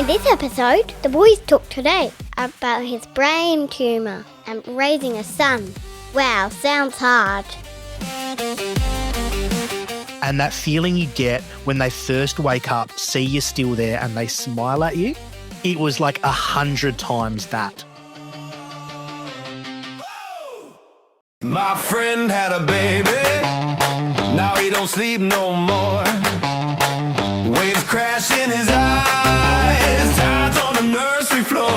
In this episode, the boys talk today about his brain tumour and raising a son. Wow, sounds hard. And that feeling you get when they first wake up, see you're still there and they smile at you, it was like 100 times that. My friend had a baby, now he don't sleep no more. Waves crash in his eyes, tides on the nursery floor.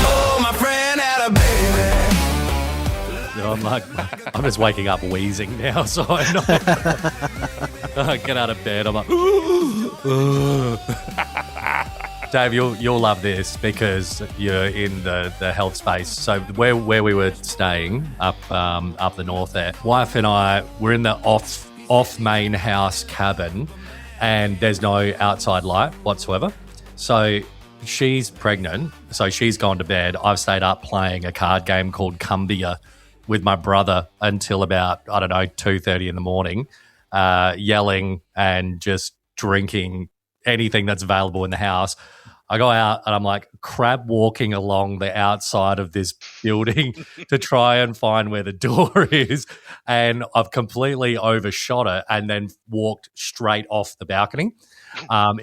Oh, my friend had a baby. I'm just waking up wheezing now, so I know. I get out of bed, I'm like, Dave, you'll love this because you're in the health space. So where we were staying up the north there, wife and I were in the off main house cabin, and there's no outside light whatsoever. So she's pregnant, so she's gone to bed. I've stayed up playing a card game called Cumbia with my brother until about 2:30 in the morning, yelling and just drinking anything that's available in the house. I go out and I'm like crab walking along the outside of this building to try and find where the door is, and I've completely overshot it and then walked straight off the balcony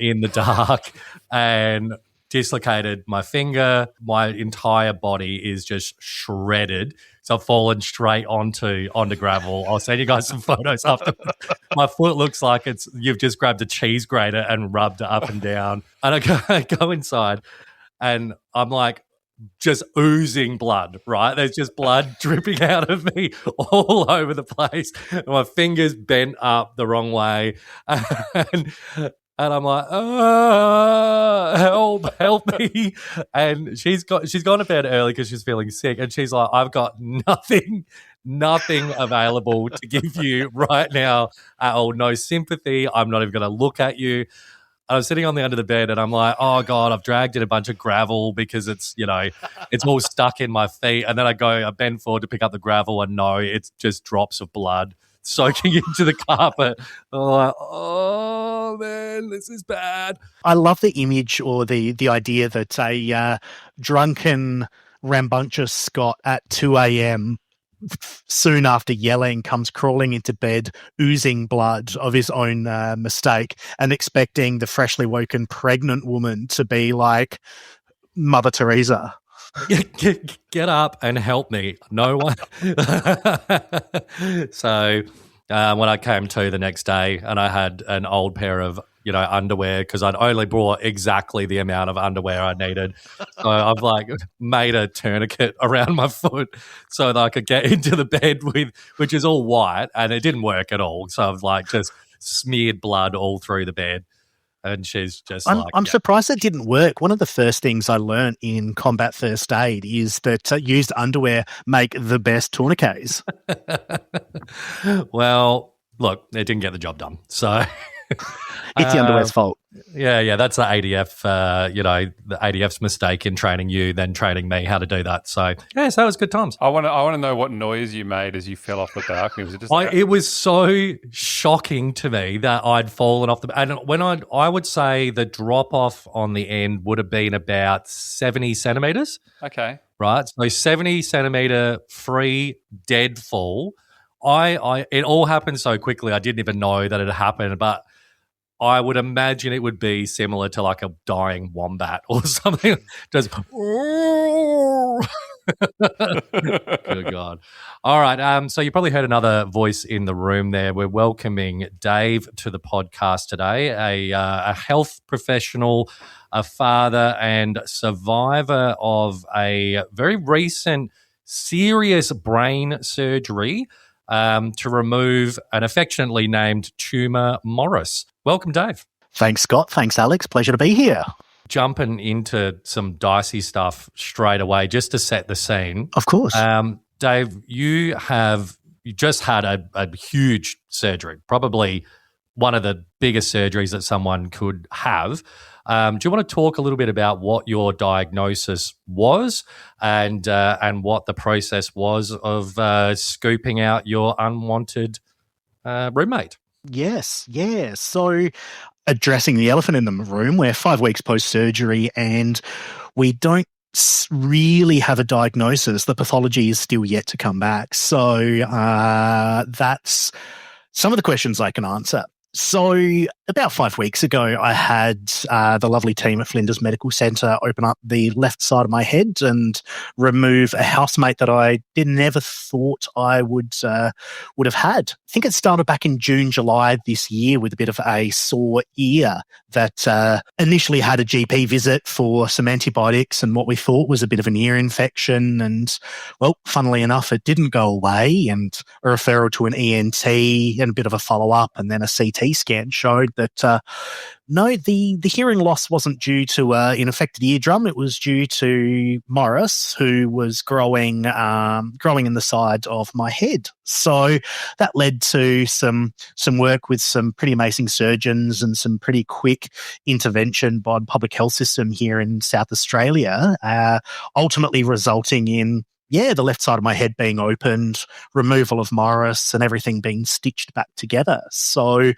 in the dark and dislocated my finger. My entire body is just shredded. So I've fallen straight onto gravel. I'll send you guys some photos after. My foot looks like you've just grabbed a cheese grater and rubbed it up and down. And I go inside and I'm like just oozing blood, right? There's just blood dripping out of me all over the place. And my fingers bent up the wrong way. And I'm like, help me. And she's gone to bed early because she's feeling sick. And she's like, I've got nothing available to give you right now at all. No sympathy. I'm not even going to look at you. And I'm sitting on the end of the bed and I'm like, oh God, I've dragged in a bunch of gravel because it's all stuck in my feet. And then I bend forward to pick up the gravel and no, it's just drops of blood soaking into the carpet. I'm like, oh man, this is bad. I love the image or the idea that a drunken, rambunctious Scot at 2 a.m. soon after yelling comes crawling into bed, oozing blood of his own mistake, and expecting the freshly woken pregnant woman to be like Mother Teresa. Get up and help me. No one. So when I came to the next day and I had an old pair of underwear because I'd only brought exactly the amount of underwear I needed. So I've like made a tourniquet around my foot so that I could get into the bed which is all white, and it didn't work at all. So I've like just smeared blood all through the bed. And she's just I'm surprised it didn't work. One of the first things I learned in combat first aid is that used underwear make the best tourniquets. Well, look, it didn't get the job done. So it's the underwear's fault. Yeah, that's the ADF, the ADF's mistake in training you, then training me how to do that. So, yeah, so it was good times. I want to know what noise you made as you fell off the balcony. Was it just it was so shocking to me that I'd fallen off and when I would say the drop off on the end would have been about 70 centimeters. Okay. Right. So 70 centimeter free dead fall. It all happened so quickly I didn't even know that it happened, but I would imagine it would be similar to like a dying wombat or something. Just good God. All right. So you probably heard another voice in the room there. We're welcoming Dave to the podcast today, a health professional, a father and survivor of a very recent serious brain surgery to remove an affectionately named tumor, Morris. Welcome, Dave. Thanks, Scott. Thanks, Alex. Pleasure to be here. Jumping into some dicey stuff straight away, just to set the scene. Of course. Dave, you just had a huge surgery, probably one of the biggest surgeries that someone could have. Do you want to talk a little bit about what your diagnosis was and what the process was of scooping out your unwanted roommate? Yes, yeah. So addressing the elephant in the room, we're 5 weeks post-surgery and we don't really have a diagnosis. The pathology is still yet to come back. So that's some of the questions I can answer. So about 5 weeks ago, I had the lovely team at Flinders Medical Centre open up the left side of my head and remove a housemate that I never thought I would have had. I think it started back in June, July this year with a bit of a sore ear that initially had a GP visit for some antibiotics and what we thought was a bit of an ear infection. And, well, funnily enough, it didn't go away, and a referral to an ENT and a bit of a follow-up and then a CT scan showed that no, the hearing loss wasn't due to an affected eardrum. It was due to Morris, who was growing in the side of my head. So that led to some work with some pretty amazing surgeons and some pretty quick intervention by the public health system here in South Australia, ultimately resulting in the left side of my head being opened, removal of Morris, and everything being stitched back together. So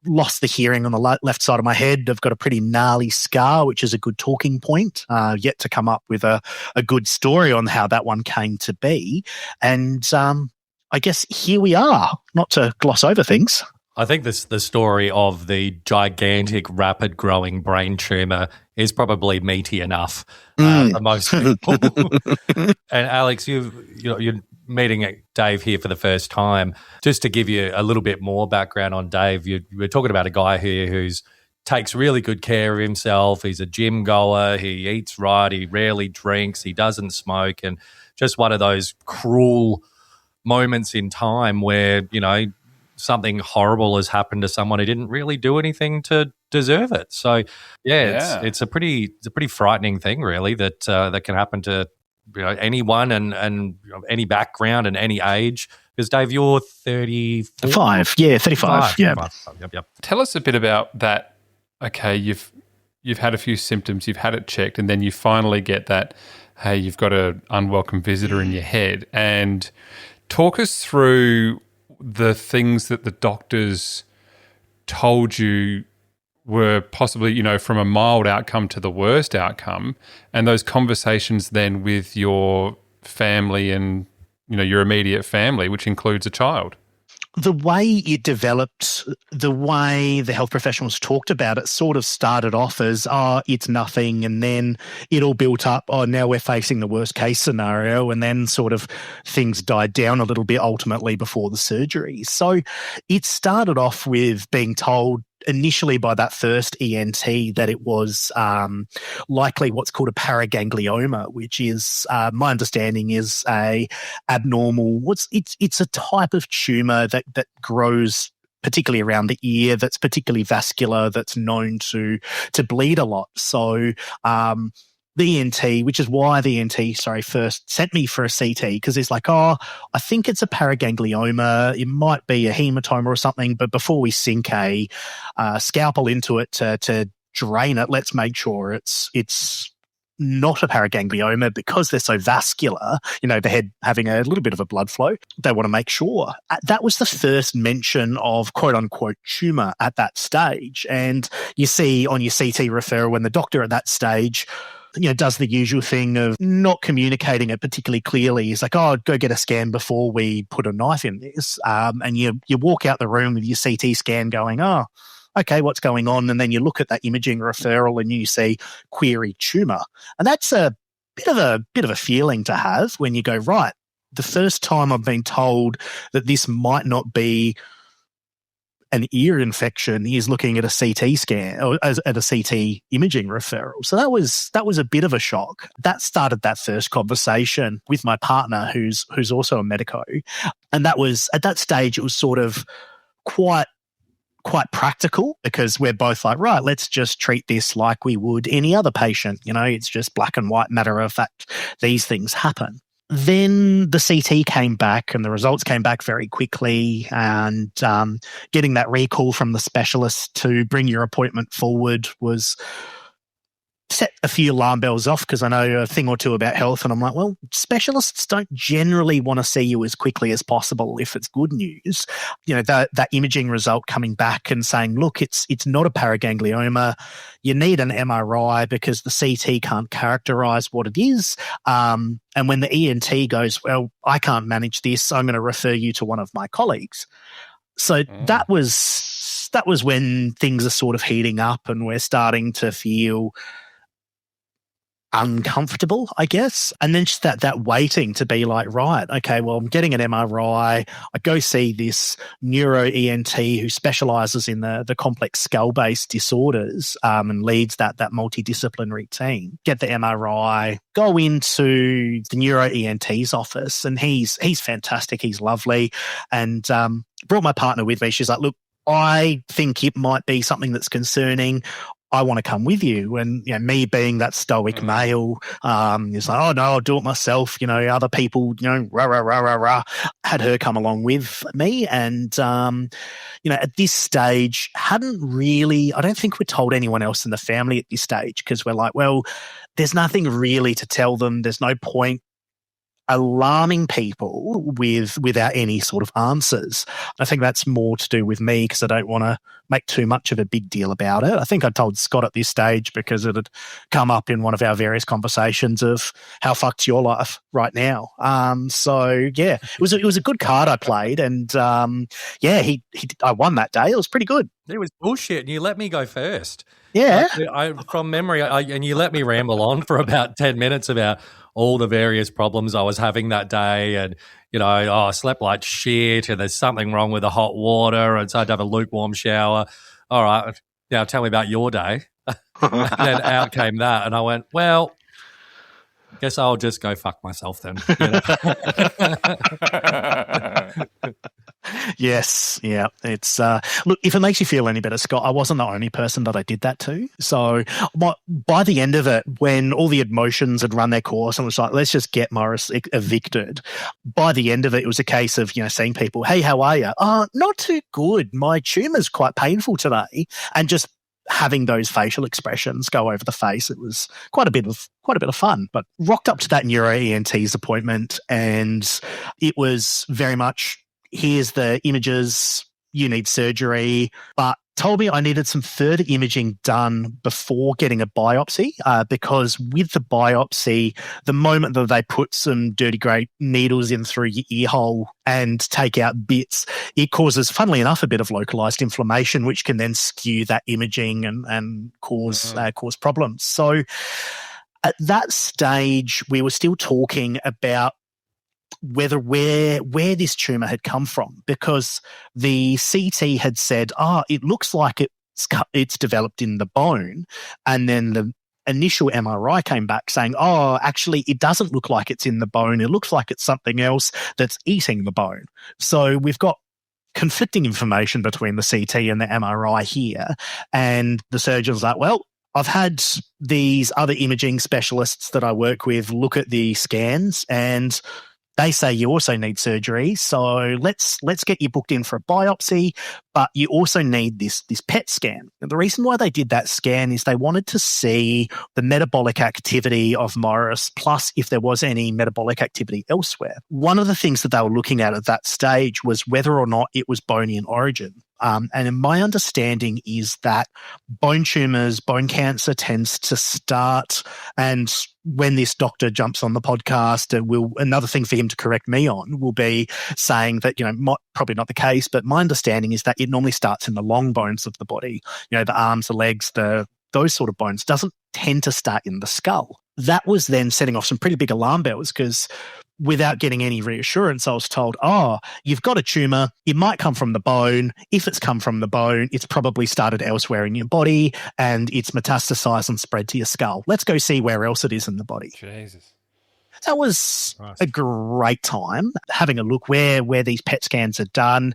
lost the hearing on the left side of my head. I've got a pretty gnarly scar, which is a good talking point. Yet to come up with a good story on how that one came to be. And I guess here we are, not to gloss over things. I think the story of the gigantic, rapid growing brain tumour is probably meaty enough for most people. And Alex, you're meeting Dave here for the first time. Just to give you a little bit more background on Dave, we're talking about a guy here who's takes really good care of himself. He's a gym goer. He eats right. He rarely drinks. He doesn't smoke. And just one of those cruel moments in time where, something horrible has happened to someone who didn't really do anything to deserve it. So, it's a pretty frightening thing, really, that can happen to anyone and any background and any age. Because Dave, you're 34? 35, yeah, 35, yeah. Yep. Tell us a bit about that. Okay, you've had a few symptoms, you've had it checked, and then you finally get that, hey, you've got an unwelcome visitor in your head. And talk us through the things that the doctors told you were possibly, from a mild outcome to the worst outcome, and those conversations then with your family and, your immediate family, which includes a child. The way it developed, the way the health professionals talked about it sort of started off as, it's nothing, and then it all built up, now we're facing the worst case scenario, and then sort of things died down a little bit ultimately before the surgery. So it started off with being told initially by that first ENT that it was likely what's called a paraganglioma, which is, my understanding, is a abnormal. It's a type of tumor that grows particularly around the ear, that's particularly vascular, that's known to bleed a lot. So the ENT, which is why the ENT, first sent me for a CT, because he's like, I think it's a paraganglioma. It might be a hematoma or something, but before we sink a scalpel into it to drain it, let's make sure it's not a paraganglioma, because they're so vascular, the head having a little bit of a blood flow. They want to make sure. That was the first mention of quote-unquote tumour at that stage. And you see on your CT referral when the doctor at that stage does the usual thing of not communicating it particularly clearly. He's like, go get a scan before we put a knife in this. And you walk out the room with your CT scan going, okay, what's going on? And then you look at that imaging referral and you see query tumour. And that's a bit of a feeling to have when you go, right, the first time I've been told that this might not be an ear infection is looking at a CT scan or at a CT imaging referral. So that was a bit of a shock. That started that first conversation with my partner, who's also a medico, and that was at that stage. It was sort of quite practical, because we're both like, right, let's just treat this like we would any other patient. It's just black and white, matter of fact, these things happen. Then the CT came back and the results came back very quickly, and getting that recall from the specialist to bring your appointment forward was set a few alarm bells off because I know a thing or two about health, and I'm like, well, specialists don't generally want to see you as quickly as possible if it's good news. You know, that imaging result coming back and saying, look, it's not a paraganglioma. You need an MRI because the CT can't characterize what it is. And when the ENT goes, well, I can't manage this, I'm going to refer you to one of my colleagues. So that was when things are sort of heating up and we're starting to feel uncomfortable, I guess. And then just that waiting to be like, right, okay, well, I'm getting an MRI. I go see this neuro ENT who specializes in the complex skull-based disorders and leads that multidisciplinary team. Get the MRI, go into the neuro ENT's office, and he's fantastic. He's lovely. And brought my partner with me. She's like, look, I think it might be something that's concerning. I want to come with you. And, you know, me being that stoic male, is like, oh no, I'll do it myself. You know, other people, you know, rah. Had her come along with me. And, you know, at this stage, I don't think we're told anyone else in the family at this stage because we're like, well, there's nothing really to tell them. There's no point alarming people without any sort of answers. I think that's more to do with me because I don't want to make too much of a big deal about it. I think I told Scott at this stage because it had come up in one of our various conversations of how fuck's your life right now. So yeah, it was a good card I played, and yeah, I won that day. It was pretty good. It was bullshit, and you let me go first. Yeah, from memory, and you let me ramble on for about 10 minutes about all the various problems I was having that day, and you know, I slept like shit, and there's something wrong with the hot water, and so I had to have a lukewarm shower. All right, now tell me about your day. And then out came that, and I went, well, guess I'll just go fuck myself then. You know? Yes, yeah. It's look, if it makes you feel any better, Scott, I wasn't the only person that I did that to. So by the end of it, when all the emotions had run their course and it was like, let's just get Morris evicted. By the end of it, it was a case of, you know, seeing people, hey, how are you? Oh, not too good. My tumour's quite painful today, and just having those facial expressions go over the face. It was quite a bit of fun. But rocked up to that neuro ENT's appointment, and it was very much, here's the images, you need surgery, but told me I needed some further imaging done before getting a biopsy, because with the biopsy, the moment that they put some dirty grey needles in through your ear hole and take out bits, it causes, funnily enough, a bit of localized inflammation, which can then skew that imaging and cause problems. So at that stage, we were still talking about where this tumour had come from, because the CT had said, it looks like it's developed in the bone, and then the initial MRI came back saying, actually, it doesn't look like it's in the bone. It looks like it's something else that's eating the bone. So we've got conflicting information between the CT and the MRI here, and the surgeon's like, well, I've had these other imaging specialists that I work with look at the scans, and they say you also need surgery, so let's get you booked in for a biopsy, but you also need this PET scan. And the reason why they did that scan is they wanted to see the metabolic activity of Morris, plus if there was any metabolic activity elsewhere. One of the things that they were looking at that stage was whether or not it was bony in origin. And my understanding is that bone tumours, bone cancer tends to start, and when this doctor jumps on the podcast, another thing for him to correct me on will be saying that, you know, probably not the case, but my understanding is that it normally starts in the long bones of the body, you know, the arms, the legs, those sort of bones, doesn't tend to start in the skull. That was then setting off some pretty big alarm bells, because without getting any reassurance, I was told, you've got a tumour, it might come from the bone. If it's come from the bone, it's probably started elsewhere in your body and it's metastasized and spread to your skull. Let's go see where else it is in the body. Jesus. That was a great time, having a look where these PET scans are done.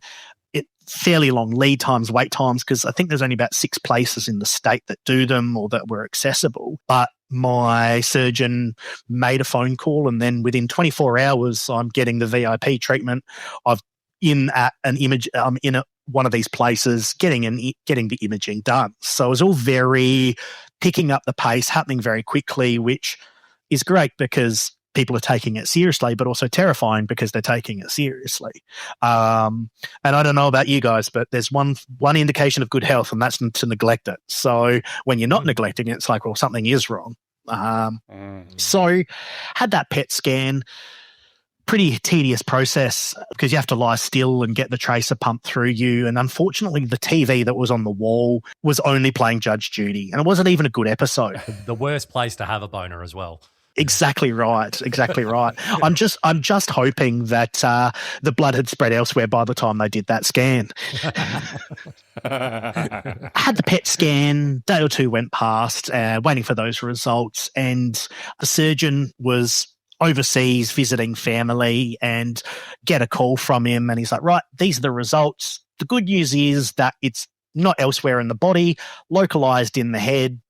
Fairly long lead times, wait times, because I think there's only about 6 places in the state that do them or that were accessible. But my surgeon made a phone call, and then within 24 hours, I'm getting the VIP treatment. I'm in one of these places getting the imaging done. So it was all very picking up the pace, happening very quickly, which is great because people are taking it seriously, but also terrifying because they're taking it seriously. And I don't know about you guys, but there's one indication of good health, and that's to neglect it. So when you're not neglecting it, it's like, well, something is wrong. So had that PET scan. Pretty tedious process because you have to lie still and get the tracer pumped through you. And unfortunately, the TV that was on the wall was only playing Judge Judy, and it wasn't even a good episode. The worst place to have a boner as well. Exactly right. Exactly right. I'm just hoping that the blood had spread elsewhere by the time they did that scan. I had the PET scan, day or two went past, waiting for those results, and the surgeon was overseas visiting family and get a call from him, and he's like, right, these are the results. The good news is that it's not elsewhere in the body, localized in the head,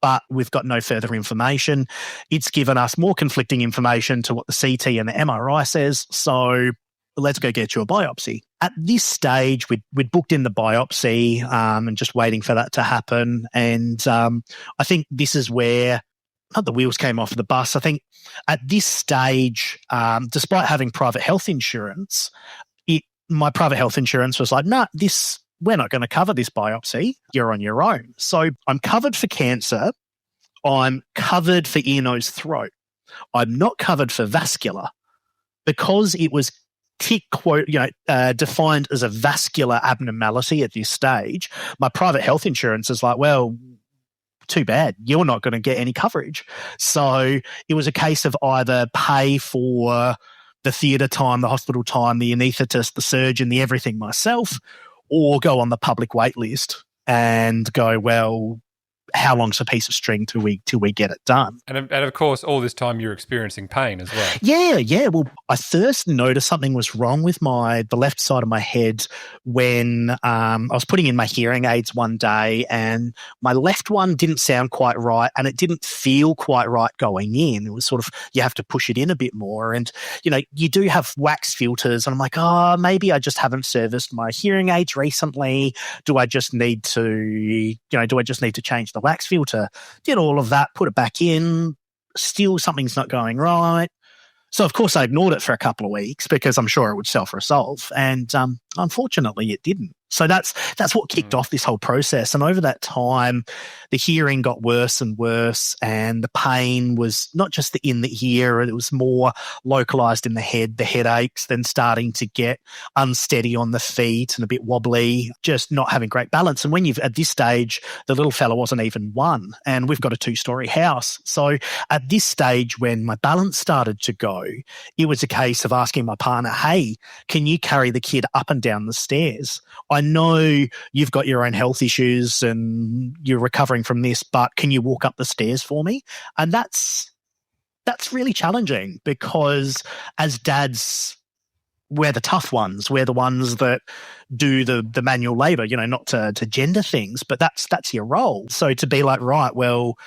but we've got no further information. It's given us more conflicting information to what the CT and the MRI says, so let's go get you a biopsy. At this stage, we'd booked in the biopsy and just waiting for that to happen, and I think this is where not the wheels came off the bus. I think at this stage, despite having private health insurance, my private health insurance was like, no, we're not going to cover this biopsy. You're on your own. So I'm covered for cancer. I'm covered for ear, nose, throat. I'm not covered for vascular because it was defined as a vascular abnormality at this stage. My private health insurance is like, well, too bad, you're not going to get any coverage. So it was a case of either pay for the theatre time, the hospital time, the anaesthetist, the surgeon, the everything myself, or go on the public wait list and go, well, how long's a piece of string till we get it done? And of course, all this time you're experiencing pain as well. Yeah. Well, I first noticed something was wrong with the left side of my head when I was putting in my hearing aids one day, and my left one didn't sound quite right, and it didn't feel quite right going in. It was sort of, you have to push it in a bit more, and you do have wax filters, and I'm like, maybe I just haven't serviced my hearing aids recently. Do I just need to change the wax filter? Did all of that, put it back in, still something's not going right. So, of course, I ignored it for a couple of weeks because I'm sure it would self-resolve, and unfortunately it didn't. So that's what kicked off this whole process. And over that time, the hearing got worse and worse, and the pain was not just in the ear, it was more localized in the head, the headaches, then starting to get unsteady on the feet and a bit wobbly, just not having great balance. And when at this stage, the little fella wasn't even one, and we've got a 2-story house. So at this stage, when my balance started to go, it was a case of asking my partner, hey, can you carry the kid up and down the stairs? I know you've got your own health issues and you're recovering from this, but can you walk up the stairs for me? And that's really challenging because as dads, we're the tough ones. We're the ones that do the manual labor, not to gender things, but that's your role. So to be like, right, well,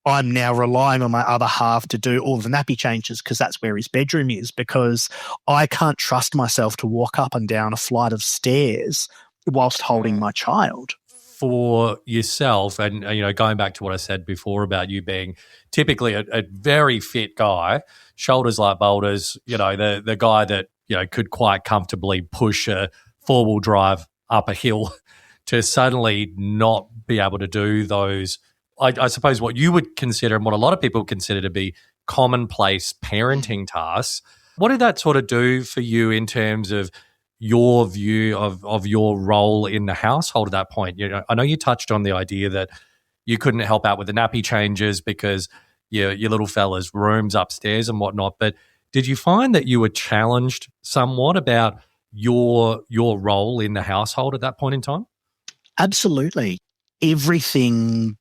I'm now relying on my other half to do all the nappy changes because that's where his bedroom is, because I can't trust myself to walk up and down a flight of stairs whilst holding my child. For yourself, and going back to what I said before about you being typically a very fit guy, shoulders like boulders, the guy that could quite comfortably push a 4-wheel drive up a hill, to suddenly not be able to do those, I suppose what you would consider and what a lot of people consider to be commonplace parenting tasks. What did that sort of do for you in terms of your view of your role in the household at that point? I know you touched on the idea that you couldn't help out with the nappy changes because your little fella's room's upstairs and whatnot, but did you find that you were challenged somewhat about your role in the household at that point in time? Absolutely. Everything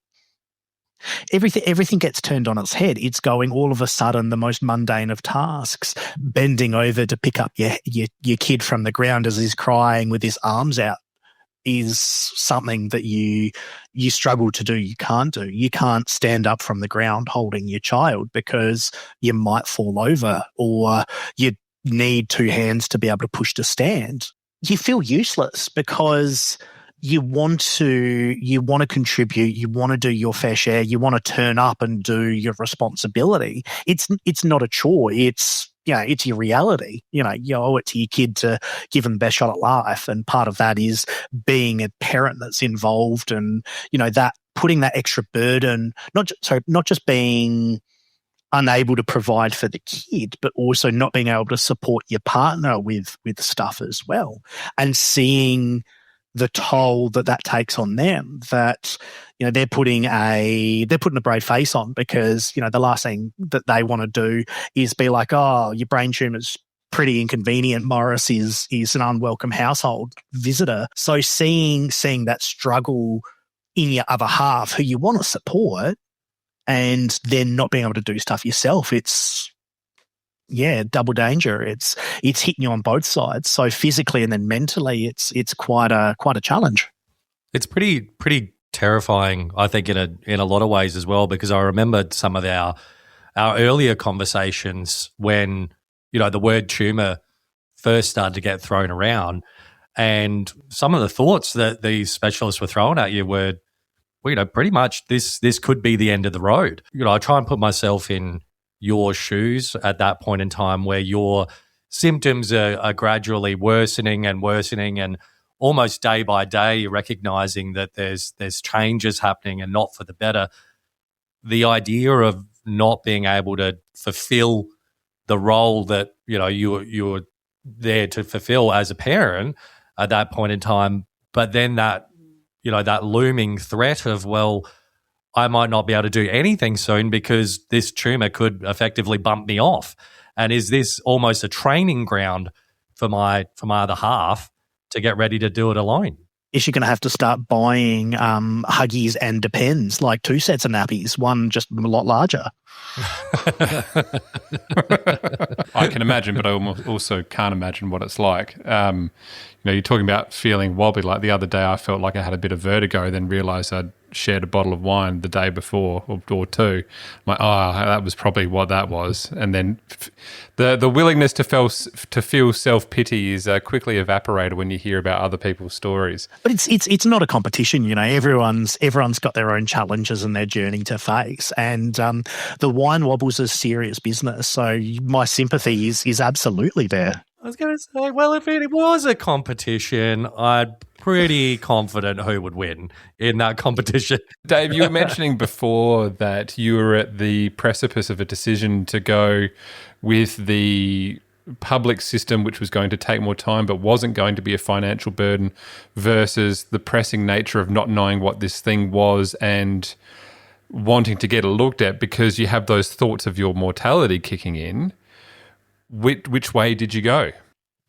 gets turned on its head. It's going all of a sudden the most mundane of tasks, bending over to pick up your kid from the ground as he's crying with his arms out, is something that you struggle to do. You can't do. You can't stand up from the ground holding your child because you might fall over, or you need 2 hands to be able to push to stand. You feel useless because you want to contribute, you want to do your fair share, you want to turn up and do your responsibility. It's not a chore. It's your reality. You owe it to your kid to give them the best shot at life, and part of that is being a parent that's involved, and that putting that extra burden, not just being unable to provide for the kid, but also not being able to support your partner with stuff as well, and seeing the toll that takes on them, that they're putting a brave face on, because the last thing that they want to do is be like, oh, your brain tumor's pretty inconvenient, Morris is an unwelcome household visitor. So seeing that struggle in your other half, who you want to support, and then not being able to do stuff yourself, it's double danger. It's hitting you on both sides. So physically and then mentally, it's quite a challenge. It's pretty terrifying, I think, in a lot of ways as well, because I remember some of our earlier conversations when the word tumor first started to get thrown around, and some of the thoughts that these specialists were throwing at you were, pretty much this could be the end of the road. I try and put myself in your shoes at that point in time, where your symptoms are gradually worsening and almost day by day you're recognizing that there's changes happening and not for the better. The idea of not being able to fulfill the role that you're there to fulfill as a parent at that point in time, but then that looming threat of, well, I might not be able to do anything soon because this tumor could effectively bump me off. And is this almost a training ground for my other half to get ready to do it alone? Is she going to have to start buying Huggies and Depends, like 2 sets of nappies, one just a lot larger? I can imagine, but I also can't imagine what it's like. You're talking about feeling wobbly. Like the other day, I felt like I had a bit of vertigo, then realised I'd shared a bottle of wine the day before or two. I'm like, that was probably what that was. And then the willingness to feel self-pity is quickly evaporated when you hear about other people's stories. But it's not a competition, everyone's got their own challenges and their journey to face. And the wine wobble's a serious business. So my sympathy is absolutely there. I was going to say, well, if it was a competition, I'm pretty confident who would win in that competition. Dave, you were mentioning before that you were at the precipice of a decision to go with the public system, which was going to take more time but wasn't going to be a financial burden, versus the pressing nature of not knowing what this thing was and wanting to get it looked at because you have those thoughts of your mortality kicking in. Which way did you go?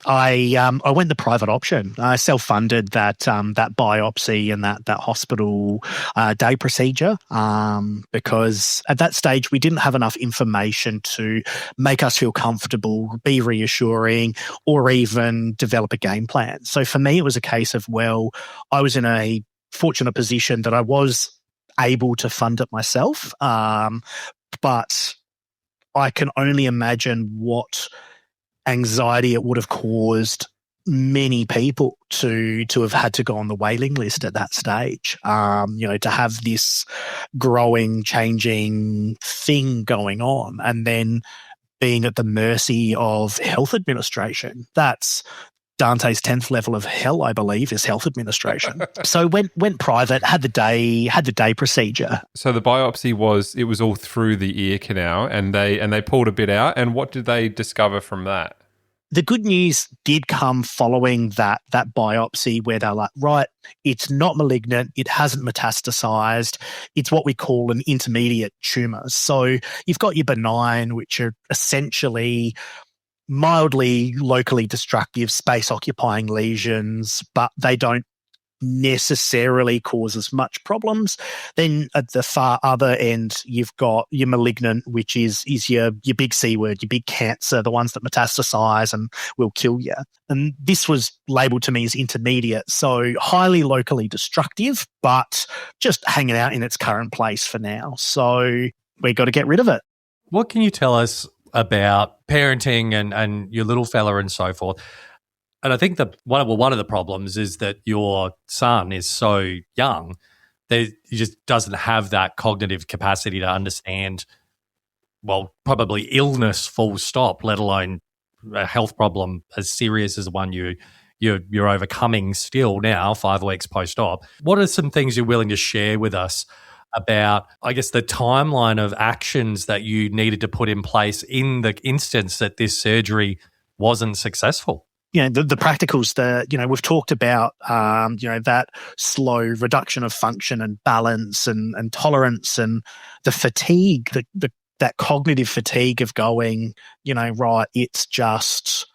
I went the private option. I self-funded that biopsy and that hospital day procedure because at that stage we didn't have enough information to make us feel comfortable, be reassuring, or even develop a game plan. So for me, it was a case of, well, I was in a fortunate position that I was able to fund it myself, but I can only imagine what anxiety it would have caused many people to have had to go on the waiting list at that stage. To have this growing, changing thing going on and then being at the mercy of health administration. That's Dante's 10th level of hell, I believe, is health administration. So went private, had the day procedure. So the biopsy was all through the ear canal, and they pulled a bit out. And what did they discover from that? The good news did come following that biopsy, where they're like, right, it's not malignant, it hasn't metastasized, it's what we call an intermediate tumor. So you've got your benign, which are essentially mildly locally destructive space-occupying lesions, but they don't necessarily cause as much problems. Then at the far other end, you've got your malignant, which is your big C word, your big cancer, the ones that metastasize and will kill you. And this was labelled to me as intermediate, so highly locally destructive, but just hanging out in its current place for now. So we got to get rid of it. What can you tell us about parenting and your little fella and so forth? And I think one of the problems is that your son is so young that he just doesn't have that cognitive capacity to understand, well, probably illness full stop, let alone a health problem as serious as the one you're overcoming still now, 5 weeks post-op. What are some things you're willing to share with us about, I guess, the timeline of actions that you needed to put in place in the instance that this surgery wasn't successful? The practicals that, we've talked about, that slow reduction of function and balance and tolerance and the fatigue, that cognitive fatigue of going, right, it's just,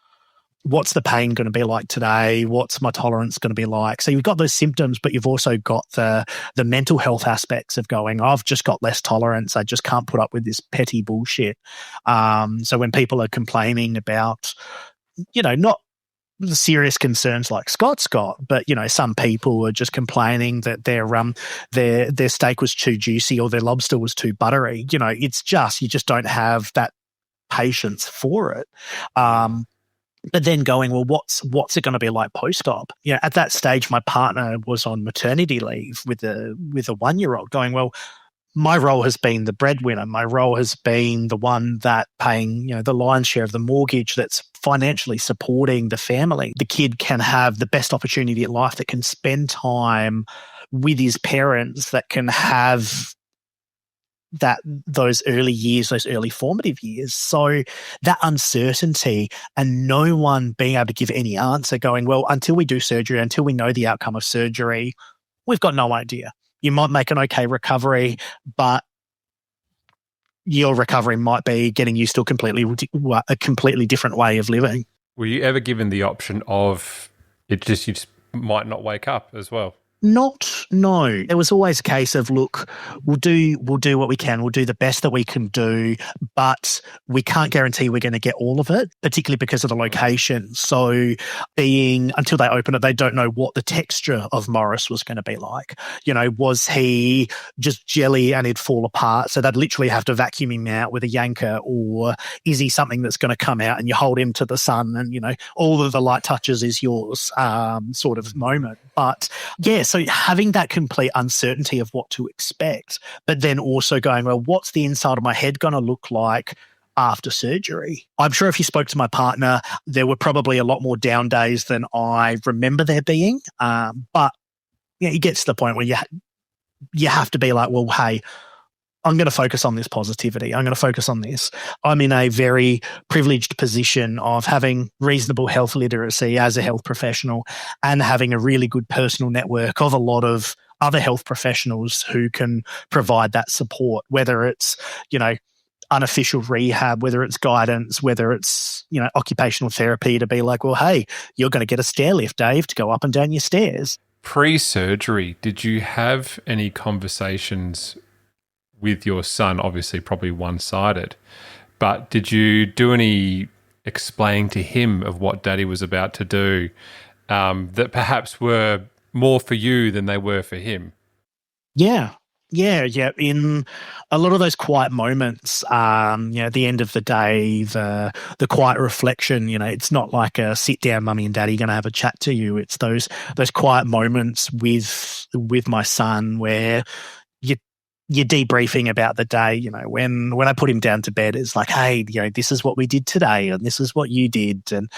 what's the pain going to be like today? What's my tolerance going to be like? So you've got those symptoms, but you've also got the mental health aspects of going, I've just got less tolerance. I just can't put up with this petty bullshit. So when people are complaining about, not the serious concerns like Scott's got, but some people are just complaining that their steak was too juicy or their lobster was too buttery. It's just, you just don't have that patience for it. But then going, well, what's it going to be like post-op? At that stage, my partner was on maternity leave with a 1-year-old, going, well, my role has been the breadwinner. My role has been the one that paying, the lion's share of the mortgage, that's financially supporting the family. The kid can have the best opportunity in life, that can spend time with his parents, that can have those early years, those early formative years. So that uncertainty and no one being able to give any answer, going, well, until we do surgery, until we know the outcome of surgery, we've got no idea. You might make an okay recovery, but your recovery might be getting used to a completely different way of living. Were you ever given the option of you just might not wake up as well? No. It was always a case of, look, we'll do what we can. We'll do the best that we can do, but we can't guarantee we're going to get all of it, particularly because of the location. So until they open it, they don't know what the texture of Morris was going to be like. Was he just jelly and he'd fall apart? So they'd literally have to vacuum him out with a yanker, or is he something that's going to come out and you hold him to the sun and, all of the light touches is yours sort of moment. But yeah, so having that complete uncertainty of what to expect, but then also going, well, what's the inside of my head going to look like after surgery? I'm sure if you spoke to my partner, there were probably a lot more down days than I remember there being. But it gets to the point where you have to be like, well, hey, I'm going to focus on this positivity. I'm going to focus on this. I'm in a very privileged position of having reasonable health literacy as a health professional and having a really good personal network of a lot of other health professionals who can provide that support, whether it's, unofficial rehab, whether it's guidance, whether it's, occupational therapy, to be like, well, hey, you're going to get a stair lift, Dave, to go up and down your stairs. Pre-surgery, did you have any conversations with your son? Obviously probably one-sided, but did you do any explaining to him of what Daddy was about to do that perhaps were more for you than they were for him? Yeah. In a lot of those quiet moments, at the end of the day, the quiet reflection, it's not like a sit down, mummy and daddy going to have a chat to you. It's those quiet moments with my son where you're debriefing about the day. When I put him down to bed, it's like, hey, this is what we did today, and this is what you did, and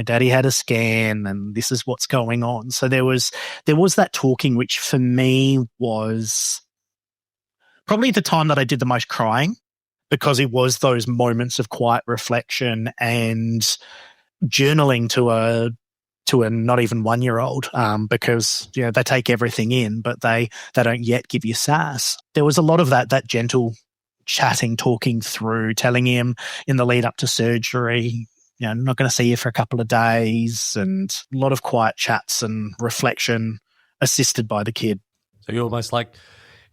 Daddy had a scan, and this is what's going on. So there was that talking, which for me was probably the time that I did the most crying, because it was those moments of quiet reflection and journaling to a not even 1-year-old, because they take everything in, but they don't yet give you sass. There was a lot of that gentle chatting, talking through, telling him in the lead up to surgery, I'm not going to see you for a couple of days, and a lot of quiet chats and reflection assisted by the kid. So you almost like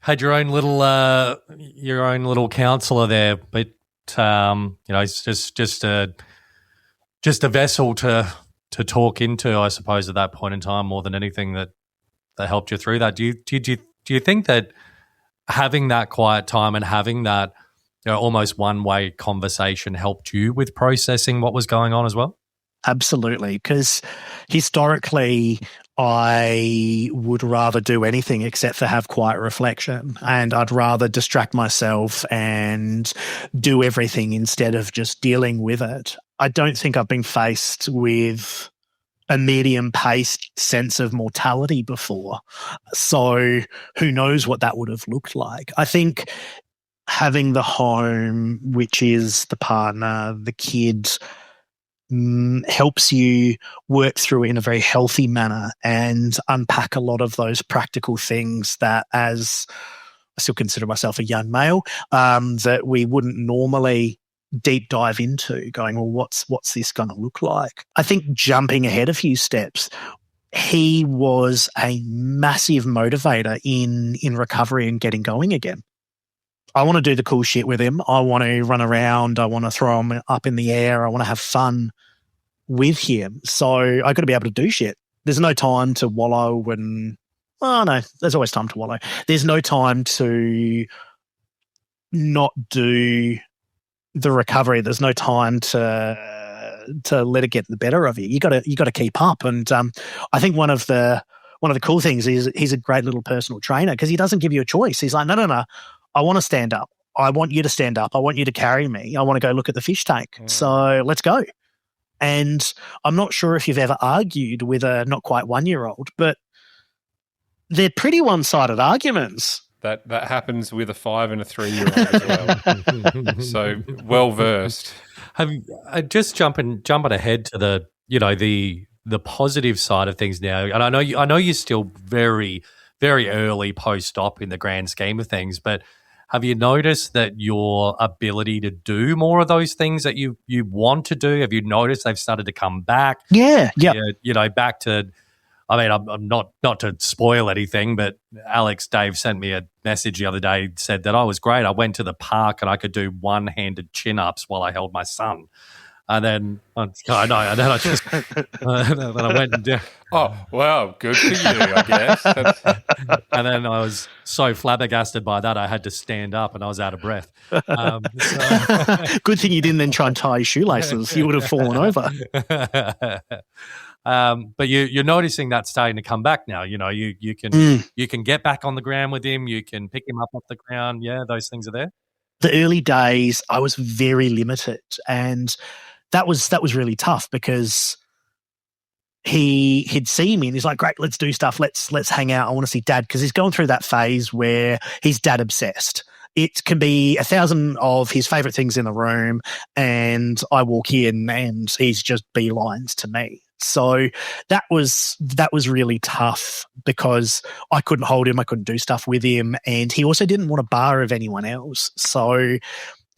had your own little counselor there, but it's just a vessel to talk into, I suppose, at that point in time, more than anything that helped you through that. Do you think that having that quiet time and having that almost one-way conversation helped you with processing what was going on as well? Absolutely. Because historically, I would rather do anything except for have quiet reflection, and I'd rather distract myself and do everything instead of just dealing with it. I don't think I've been faced with a medium-paced sense of mortality before. So who knows what that would have looked like. I think having the home, which is the partner, the kids, helps you work through it in a very healthy manner and unpack a lot of those practical things that, as I still consider myself a young male, that we wouldn't normally deep dive into, going, well, what's this going to look like? I think jumping ahead a few steps, he was a massive motivator in recovery and getting going again. I want to do the cool shit with him. I want to run around. I want to throw him up in the air. I want to have fun with him. So I got to be able to do shit. There's no time to wallow and, oh no, there's always time to wallow. There's no time to not do the recovery. There's no time to let it get the better of you. You got to keep up. And I think one of the cool things is he's a great little personal trainer because he doesn't give you a choice. He's like, no. I want to stand up. I want you to stand up. I want you to carry me. I want to go look at the fish tank. So let's go. And I'm not sure if you've ever argued with a not quite 1-year-old, but they're pretty one-sided arguments. That happens with a 5 and a 3-year-old as well. So well versed. Just jumping ahead to the positive side of things now, and I know you're still very, very early post-op in the grand scheme of things, but have you noticed that your ability to do more of those things that you want to do, have you noticed they've started to come back? Yeah. Back to, I mean, I'm not to spoil anything, but Dave sent me a message the other day, said that I was great. I went to the park and I could do one-handed chin-ups while I held my son. And then I just then I went and did. Oh, wow, good for you, I guess. And then I was so flabbergasted by that, I had to stand up and I was out of breath. Good thing you didn't then try and tie your shoelaces. You would have fallen over. But you're noticing that starting to come back now. You know, you can get back on the ground with him. You can pick him up off the ground. Yeah, those things are there. The early days, I was very limited, and that was really tough because he'd see me and he's like, great, let's do stuff. Let's hang out. I want to see dad, because he's going through that phase where he's dad obsessed. It can be 1,000 of his favorite things in the room, and I walk in and he's just beelines to me. So that was really tough because I couldn't hold him, I couldn't do stuff with him, and he also didn't want a bar of anyone else. So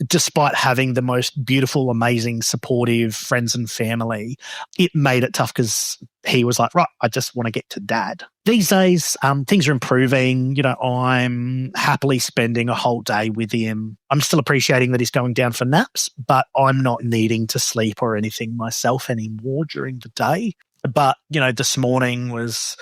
despite having the most beautiful, amazing, supportive friends and family, it made it tough because he was like, right, I just want to get to dad. These days, things are improving. You know, I'm happily spending a whole day with him. I'm still appreciating that he's going down for naps, but I'm not needing to sleep or anything myself anymore during the day. But, you know, this morning was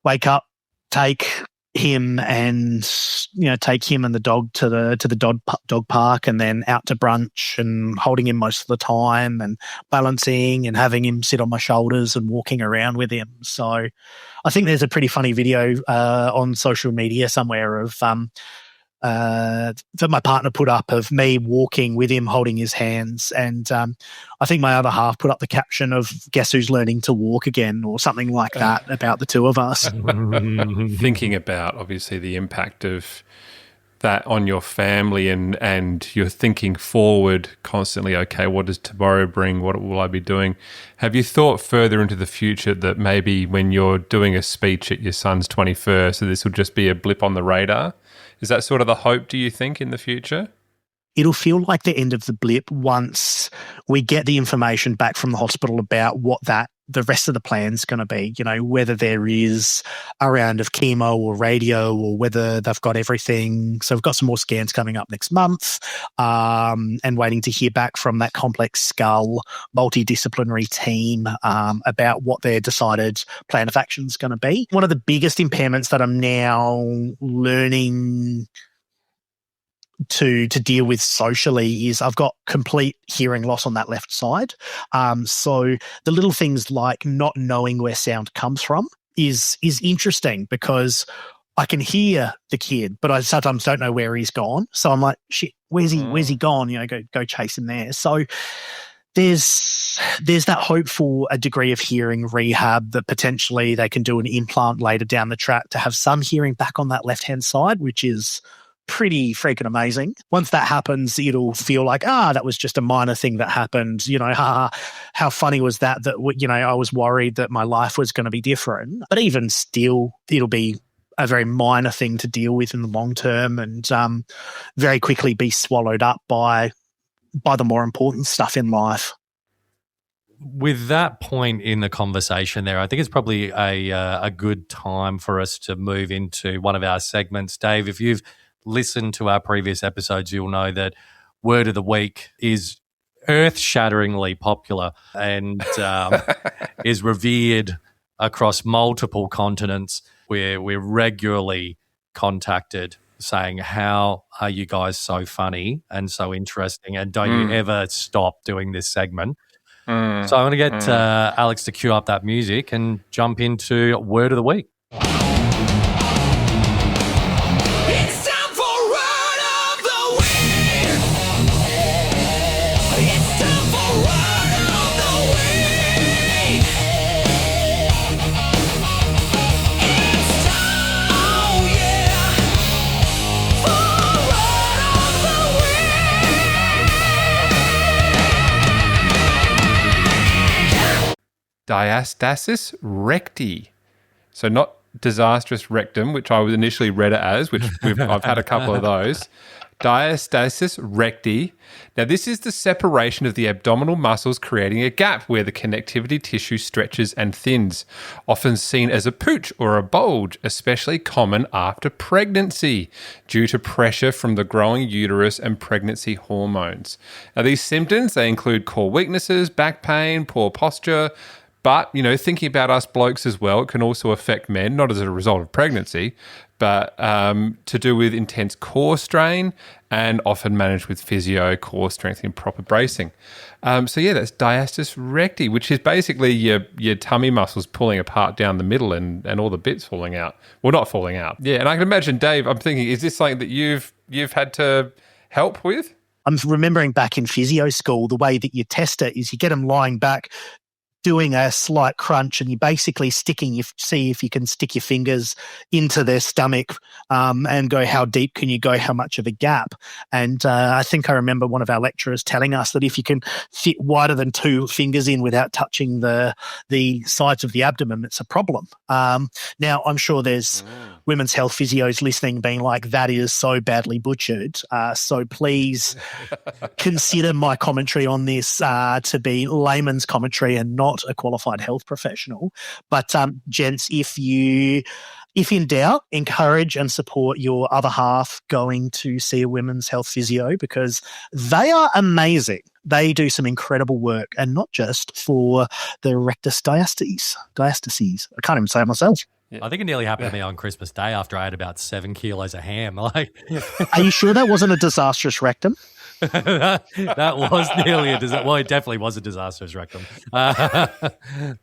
wake up, take him and the dog to the dog park, and then out to brunch, and holding him most of the time and balancing and having him sit on my shoulders and walking around with him. So I think there's a pretty funny video on social media somewhere of that my partner put up of me walking with him, holding his hands, and I think my other half put up the caption of "Guess who's learning to walk again" or something like that about the two of us. Thinking about obviously the impact of that on your family, and you're thinking forward constantly. Okay, what does tomorrow bring? What will I be doing? Have you thought further into the future that maybe when you're doing a speech at your son's 21st, so this will just be a blip on the radar? Is that sort of the hope, do you think, in the future? It'll feel like the end of the blip once we get the information back from the hospital about what the rest of the plan's going to be, you know, whether there is a round of chemo or radio, or whether they've got everything. So we've got some more scans coming up next month, and waiting to hear back from that complex skull multidisciplinary team about what their decided plan of action is going to be. One of the biggest impairments that I'm now learning to deal with socially is I've got complete hearing loss on that left side. So the little things like not knowing where sound comes from is interesting because I can hear the kid, but I sometimes don't know where he's gone. So I'm like, shit, where's he gone? Go chase him there. So there's that hope for a degree of hearing rehab that potentially they can do an implant later down the track to have some hearing back on that left-hand side, which is pretty freaking amazing. Once that happens, it'll feel like, that was just a minor thing that happened. How funny was that, I was worried that my life was going to be different. But even still, it'll be a very minor thing to deal with in the long term and very quickly be swallowed up by the more important stuff in life. With that point in the conversation there, I think it's probably a good time for us to move into one of our segments. Dave, if you've listened to our previous episodes, you'll know that Word of the Week is earth-shatteringly popular and is revered across multiple continents, where we're regularly contacted saying, how are you guys so funny and so interesting, and don't you ever stop doing this segment. So I'm going to get Alex to cue up that music and jump into Word of the Week. It's time for Word of the Week. It's time for Word of the Week. It's time, oh yeah, for Word of the Week. Diastasis recti. So not disastrous rectum, which I was initially read it as, which I've had a couple of those. Diastasis recti. Now, this is the separation of the abdominal muscles, creating a gap where the connectivity tissue stretches and thins, often seen as a pooch or a bulge, especially common after pregnancy due to pressure from the growing uterus and pregnancy hormones. Now, these symptoms, they include core weaknesses, back pain, poor posture. But, thinking about us blokes as well, it can also affect men, not as a result of pregnancy, but to do with intense core strain and often managed with physio, core strengthening, proper bracing. That's diastasis recti, which is basically your tummy muscles pulling apart down the middle and all the bits falling out. Well, not falling out. Yeah, and I can imagine, Dave, I'm thinking, is this something that you've had to help with? I'm remembering back in physio school, the way that you test it is you get them lying back, doing a slight crunch, and you're basically see if you can stick your fingers into their stomach and go, how deep can you go, how much of a gap? And I think I remember one of our lecturers telling us that if you can fit wider than 2 fingers in without touching the sides of the abdomen, it's a problem. Now, I'm sure there's women's health physios listening being like, that is so badly butchered. So please consider my commentary on this to be layman's commentary and not a qualified health professional. But gents, if in doubt, encourage and support your other half going to see a women's health physio, because they are amazing. They do some incredible work, and not just for the rectus diastases. I can't even say it myself. Yeah. I think it nearly happened to me on Christmas Day after I had about 7 kilos of ham. Are you sure that wasn't a disastrous rectum? that was nearly a disaster. Well, it definitely was a disastrous rectum. And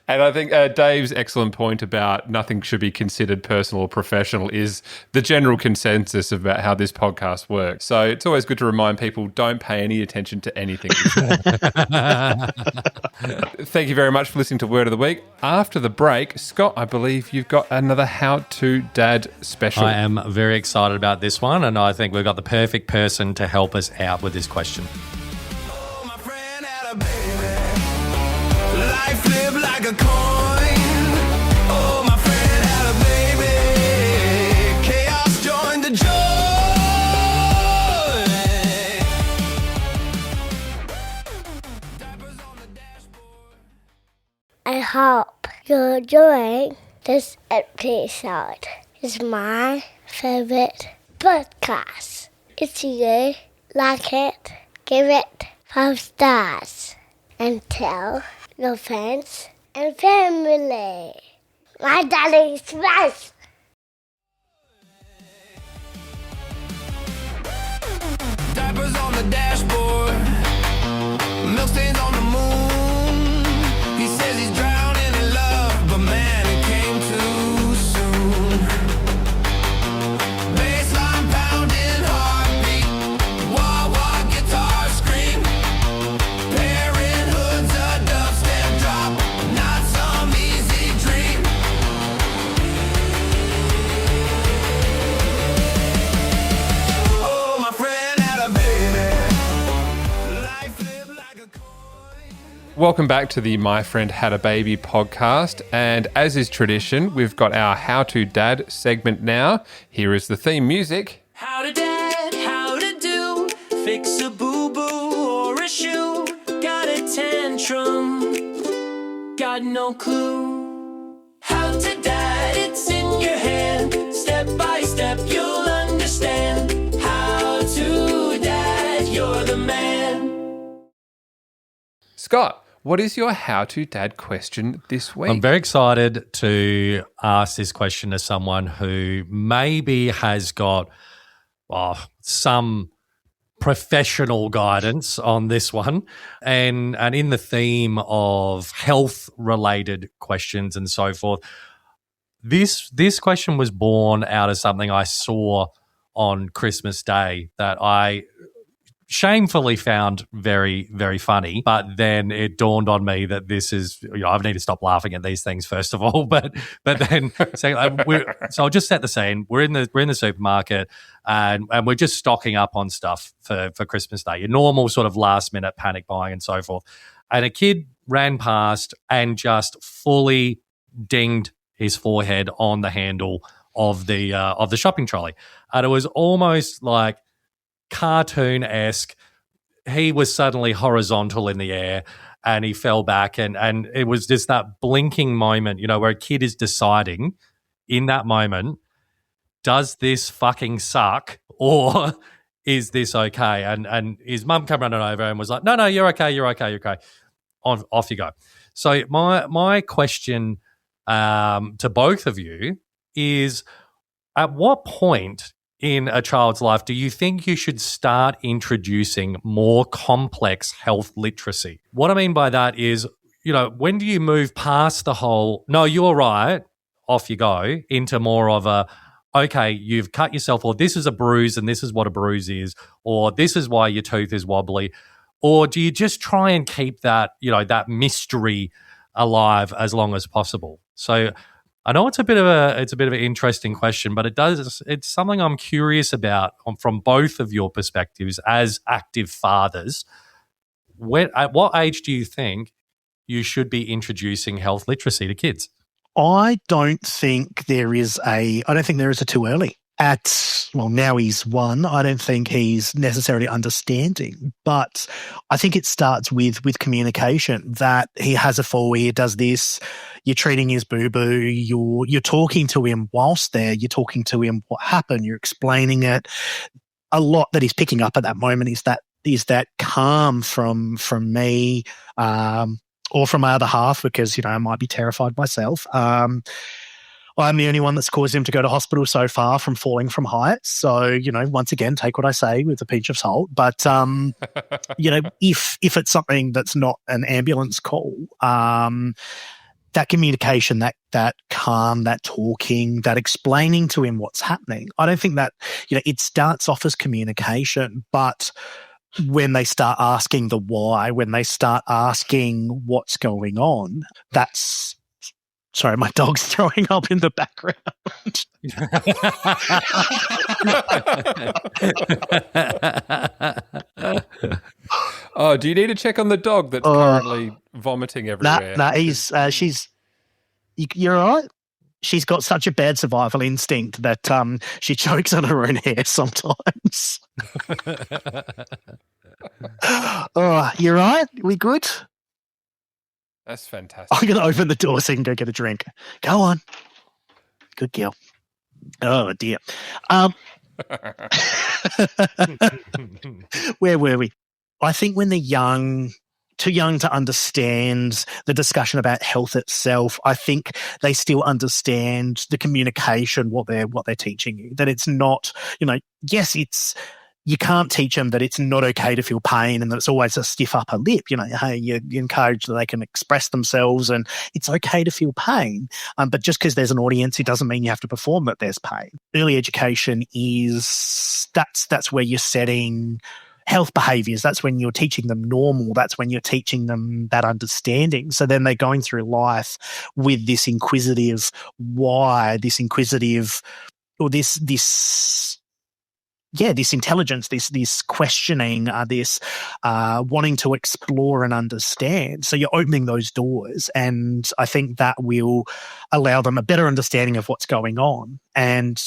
I think Dave's excellent point about nothing should be considered personal or professional is the general consensus about how this podcast works. So it's always good to remind people, don't pay any attention to anything. Thank you very much for listening to Word of the Week. After the break, Scott, I believe you've got another How to Dad special. I am very excited about this one, and I think we've got the perfect person to help us out with this question. Oh, my friend had a baby. Life flipped like a coin. Oh, my friend had a baby. Chaos joined the joy. Diapers on the dashboard. I hope you're enjoying this episode. It's my favorite podcast. If you like it, give it 5 stars and tell your friends and family. My daddy's best. Colors on the dashboard, milk stains on the moon. He says he's drowning in love, but man, it came too soon. Bassline pounding, heartbeat, wah-wah guitar scream. Parenthood's a dubstep drop, not some easy dream. Oh, my friend had a baby. Life lived like a coin. Welcome back to the My Friend Had a Baby podcast. And as is tradition, we've got our How to Dad segment now. Here is the theme music. How to dad, how to do, fix a boo-boo or a shoe, got a tantrum, got no clue. How to dad, it's in your hand, step by step you'll understand. How to dad, you're the man. Scott, what is your How to Dad question this week? I'm very excited to ask this question to someone who maybe has got some professional guidance on this one, and in the theme of health-related questions and so forth. This question was born out of something I saw on Christmas Day that I shamefully found very, very funny. But then it dawned on me that this is, I need to stop laughing at these things first of all. But then, so I'll just set the scene. We're in the supermarket and we're just stocking up on stuff for Christmas Day. Your normal sort of last minute panic buying and so forth. And a kid ran past and just fully dinged his forehead on the handle of the shopping trolley, and it was almost like cartoon-esque. He was suddenly horizontal in the air and he fell back, and it was just that blinking moment, where a kid is deciding in that moment, does this fucking suck or is this okay? And his mum came running over and was like, no, you're okay. Off you go. So my question to both of you is, at what point in a child's life do you think you should start introducing more complex health literacy? What I mean by that is, when do you move past the whole, no, you're right, off you go, into more of a, okay, you've cut yourself, or this is a bruise and this is what a bruise is, or this is why your tooth is wobbly? Or do you just try and keep that, that mystery alive as long as possible? So I know it's a bit of an interesting question, but it's something I'm curious about from both of your perspectives as active fathers. At what age do you think you should be introducing health literacy to kids? I don't think there is a too early. Now he's 1. I don't think he's necessarily understanding, but I think it starts with communication, that he has a fall, he does this, you're treating his boo-boo, you're talking to him whilst there, you're talking to him what happened, you're explaining it. A lot that he's picking up at that moment is that calm from me, or from my other half, because, I might be terrified myself. I'm the only one that's caused him to go to hospital so far from falling from heights. So, once again, take what I say with a pinch of salt. But, if it's something that's not an ambulance call, that communication, that calm, that talking, that explaining to him what's happening, I don't think that, it starts off as communication, but when they start asking the why, when they start asking what's going on, that's... Sorry, my dog's throwing up in the background. Oh, do you need to check on the dog that's currently vomiting everywhere? You're all right? She's got such a bad survival instinct that she chokes on her own hair sometimes. You're right? We good? That's fantastic. I'm going to open the door so you can go get a drink. Go on. Good girl. Oh, dear. Where were we? I think when they're too young to understand the discussion about health itself, I think they still understand the communication, what they're teaching you, that it's not, yes, you can't teach them that it's not okay to feel pain and that it's always a stiff upper lip. Hey, you encourage that they can express themselves and it's okay to feel pain. But just because there's an audience, it doesn't mean you have to perform that there's pain. Early education that's where you're setting health behaviors. That's when you're teaching them normal. That's when you're teaching them that understanding. So then they're going through life with this inquisitive why, this inquisitive, or this intelligence, this questioning, this wanting to explore and understand. So you're opening those doors, and I think that will allow them a better understanding of what's going on and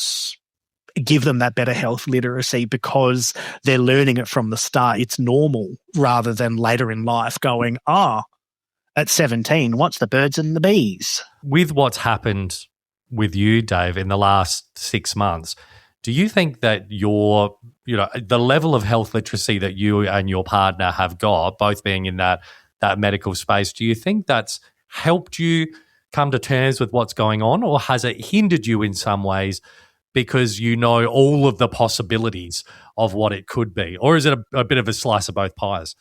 give them that better health literacy because they're learning it from the start. It's normal rather than later in life going, at 17, what's the birds and the bees? With what's happened with you, Dave, in the last 6 months, do you think that the level of health literacy that you and your partner have got, both being in that medical space, do you think that's helped you come to terms with what's going on, or has it hindered you in some ways because you know all of the possibilities of what it could be? Or is it a bit of a slice of both pies?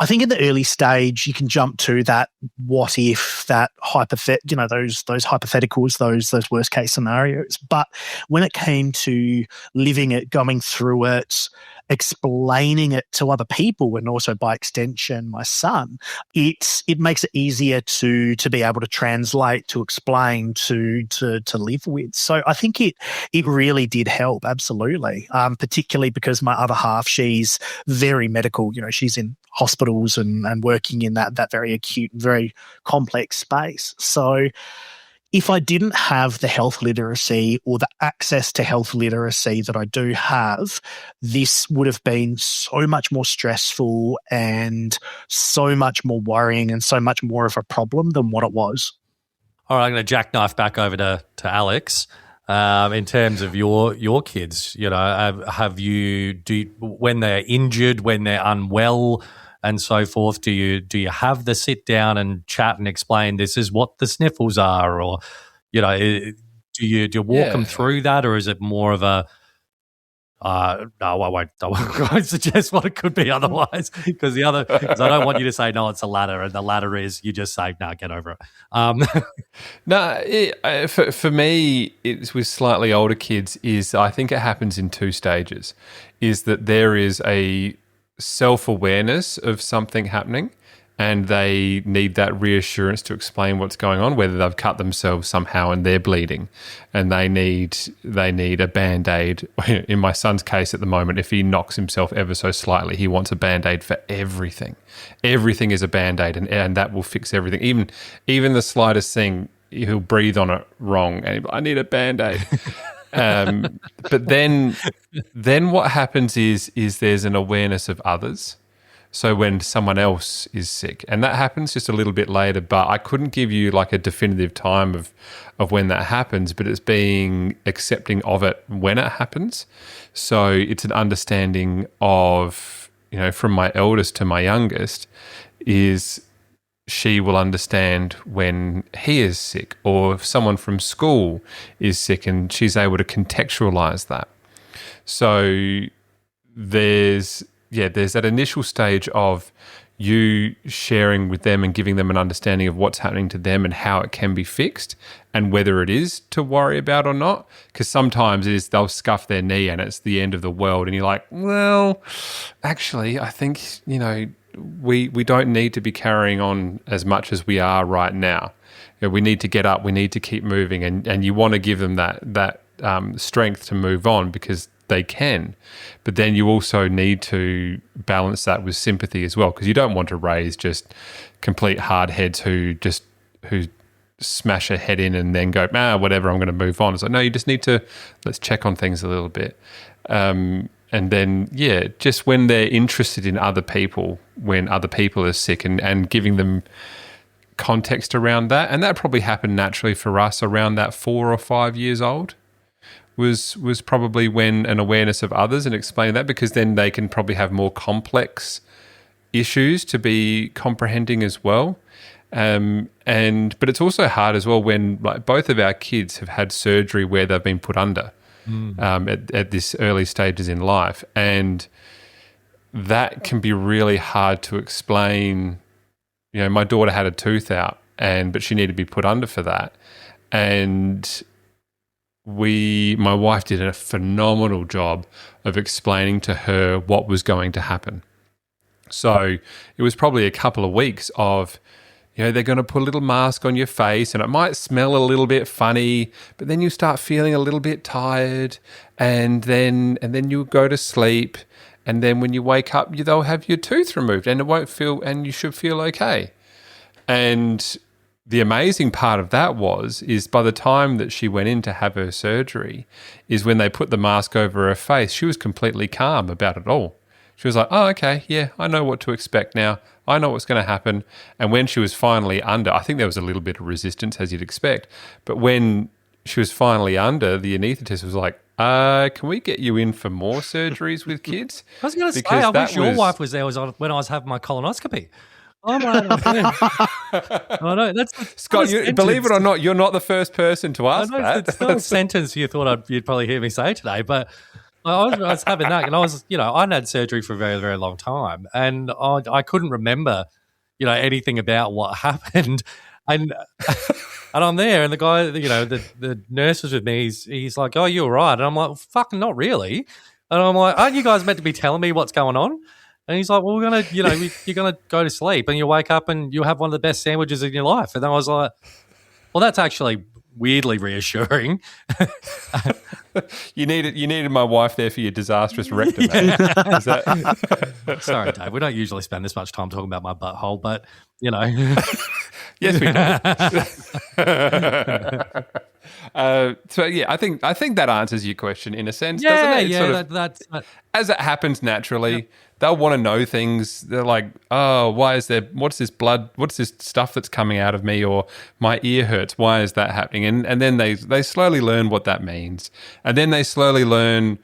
I think in the early stage, you can jump to that what if, that those hypotheticals, those worst case scenarios. But when it came to living it, going through it, explaining it to other people, and also by extension, my son, it makes it easier to be able to translate, to explain, to live with. So I think it really did help, absolutely. Particularly because my other half, she's very medical. She's in hospitals and working in that very acute, very complex space. So if I didn't have the health literacy or the access to health literacy that I do have, this would have been so much more stressful and so much more worrying and so much more of a problem than what it was. All right, I'm going to jackknife back over to Alex. In terms of your kids, when they're injured, when they're unwell, and so forth, do you have the sit down and chat and explain this is what the sniffles are, or do you walk them through that, or is it more of a no, I won't suggest what it could be otherwise, because I don't want you to say no, it's a ladder, and the ladder is you just say no, get over it. No, for me, it's with slightly older kids. I think it happens in two stages. Is that there is a self-awareness of something happening, and they need that reassurance to explain what's going on, whether they've cut themselves somehow and they're bleeding and they need a Band-Aid. In my son's case at the moment, if he knocks himself ever so slightly, he wants a Band-Aid for everything. Everything is a Band-Aid, and that will fix everything. Even the slightest thing, he'll breathe on it wrong and I need a Band-Aid. But then what happens is there's an awareness of others. So when someone else is sick, and that happens just a little bit later, but I couldn't give you like a definitive time of when that happens, but it's being accepting of it when it happens. So it's an understanding of, from my eldest to my youngest, is she will understand when he is sick, or if someone from school is sick, and she's able to contextualize that. So there's that initial stage of you sharing with them and giving them an understanding of what's happening to them and how it can be fixed and whether it is to worry about or not. Because sometimes it is they'll scuff their knee and it's the end of the world, and you're like, well, actually, I think, we don't need to be carrying on as much as we are right now. We need to get up, we need to keep moving, and you want to give them that strength to move on because they can. But then you also need to balance that with sympathy as well, because you don't want to raise just complete hard heads who smash a head in and then go, whatever, I'm going to move on. It's like, no, you just need to, let's check on things a little bit. And then, just when they're interested in other people, when other people are sick, and giving them context around that. And that probably happened naturally for us around that 4 or 5 years old was probably when an awareness of others and explaining that, because then they can probably have more complex issues to be comprehending as well. But it's also hard as well when, like, both of our kids have had surgery where they've been put under. at this early stages in life. And that can be really hard to explain. You know, my daughter had a tooth out, but she needed to be put under for that. And my wife did a phenomenal job of explaining to her what was going to happen. So it was probably a couple of weeks of, you know, they're going to put a little mask on your face and it might smell a little bit funny, but then you start feeling a little bit tired and then you go to sleep. And then when you wake up, they'll have your tooth removed and and you should feel okay. And the amazing part of that is by the time that she went in to have her surgery, is when they put the mask over her face, she was completely calm about it all. She was like, oh, okay, yeah, I know what to expect now. I know what's going to happen. And when she was finally under, I think there was a little bit of resistance, as you'd expect. But when she was finally under, the anaesthetist was like, can we get you in for more surgeries with kids? I was going to say, I wish your wife was there when I was having my colonoscopy. Oh my God. I know. That's Scott, believe it or not, you're not the first person to ask that. It's not a sentence you thought you'd probably hear me say today, but I was having that, and I was, I'd had surgery for a very, very long time, and I couldn't remember, anything about what happened, and I'm there, and the guy, the nurse was with me. He's like, "Oh, you're right," and I'm like, "Fucking not really," and I'm like, "Aren't you guys meant to be telling me what's going on?" And he's like, "Well, we're gonna, you're gonna go to sleep, and you wake up, and you'll have one of the best sandwiches in your life." And I was like, "Well, that's actually weirdly reassuring." You needed my wife there for your disastrous rectum. Yeah. Sorry, Dave. We don't usually spend this much time talking about my butthole, but yes, we do. So yeah, I think that answers your question in a sense, doesn't it? That's as it happens naturally. They'll want to know things. They're like, oh, what's this blood? What's this stuff that's coming out of me? Or my ear hurts. Why is that happening? And then they slowly learn what that means. And then they slowly learn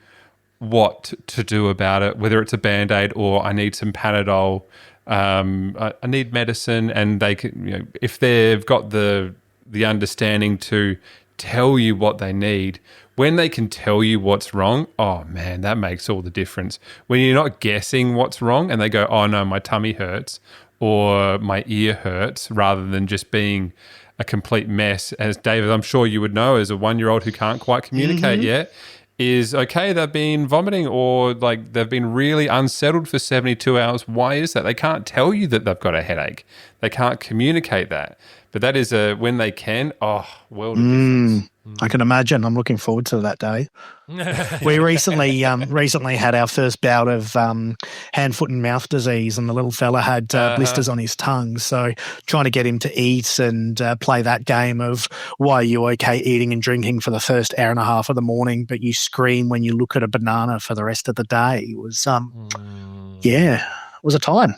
what to do about it, whether it's a Band-Aid or I need some Panadol, I need medicine. And they can, if they've got the understanding to tell you what they need, when they can tell you what's wrong, oh man, that makes all the difference. When you're not guessing what's wrong and they go, oh no, my tummy hurts or my ear hurts, rather than just being a complete mess, as David, I'm sure you would know as a 1-year-old who can't quite communicate yet, is okay, they've been vomiting or like they've been really unsettled for 72 hours. Why is that? They can't tell you that they've got a headache. They can't communicate that. But that is when they can, world of difference. I can imagine. I'm looking forward to that day. We recently had our first bout of hand, foot and mouth disease, and the little fella had blisters on his tongue. So trying to get him to eat and play that game of why are you okay eating and drinking for the first hour and a half of the morning, but you scream when you look at a banana for the rest of the day was, it was a time.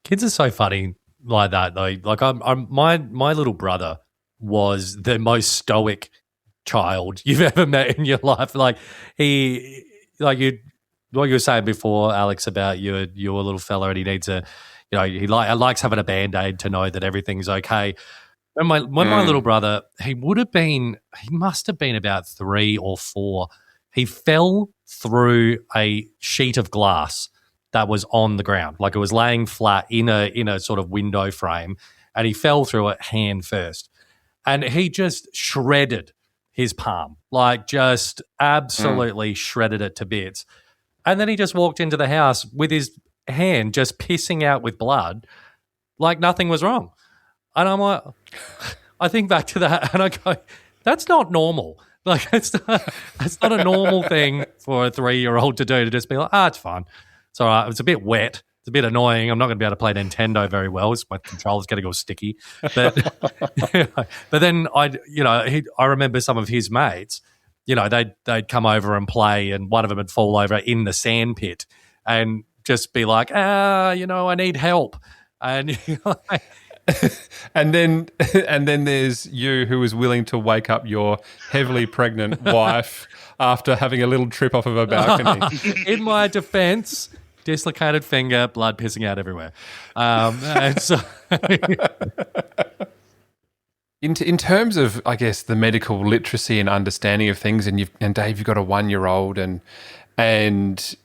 Kids are so funny like that though. Like my little brother was the most stoic child you've ever met in your life. Like he, like you, what you were saying before, Alex, about your little fella, and he needs he likes having a Band-Aid to know that everything's okay. When my little brother, he must have been about 3 or 4. He fell through a sheet of glass that was on the ground, like it was laying flat in a sort of window frame, and he fell through it hand first, and he just shredded his palm, like just absolutely shredded it to bits. And then he just walked into the house with his hand just pissing out with blood, like nothing was wrong. And I'm like, I think back to that and I go, that's not normal. Like it's not a normal thing for a 3-year-old to do, to just be like, it's fine. It's all right. It's a bit wet. It's a bit annoying. I'm not going to be able to play Nintendo very well. My controller's going to go sticky. But but then I remember some of his mates, they'd come over and play, and one of them would fall over in the sand pit and just be like, I need help. And and then there's you who is willing to wake up your heavily pregnant wife after having a little trip off of a balcony. In my defense, dislocated finger, blood pissing out everywhere. And so In terms of, I guess, the medical literacy and understanding of things, and Dave, you've got a 1-year-old, and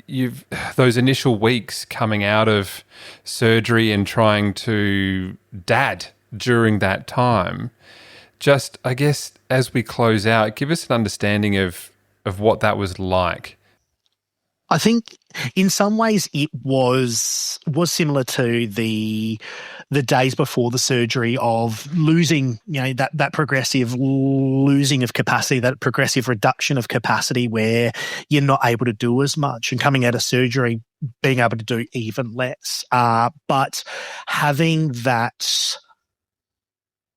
you've those initial weeks coming out of surgery and trying to dad during that time. Just, I guess, as we close out, give us an understanding of what that was like. I think in some ways it was similar to the days before the surgery of losing, that progressive losing of capacity, that progressive reduction of capacity where you're not able to do as much, and coming out of surgery being able to do even less. But having that